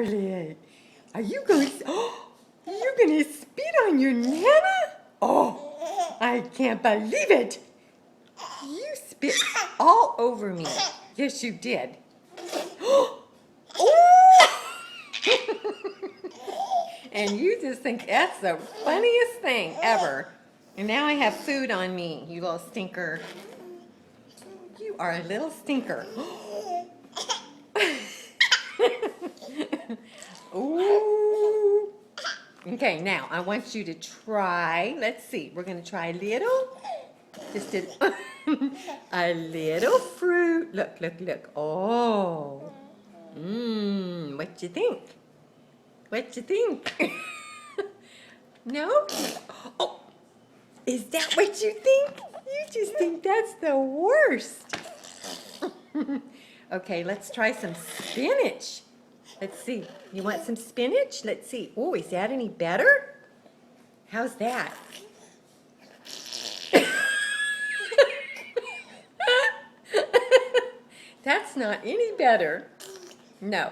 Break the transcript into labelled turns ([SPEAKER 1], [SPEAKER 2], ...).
[SPEAKER 1] Scarlet, are you going to, you're going to spit on your Nana? Oh, I can't believe it. You spit all over me. Yes, you did. Oh! And you just think that's the funniest thing ever. And now I have food on me, you little stinker. You are a little stinker. Ooh. Okay, now I want you to try. Let's see. We're going to try a little. Just a little fruit. Look, look, look. Oh. What you think? What you think? No? Oh, is that what you think? You just think that's the worst. Okay, let's try some spinach. Let's see. You want some spinach? Let's see. Oh, is that any better? How's that? That's not any better. No.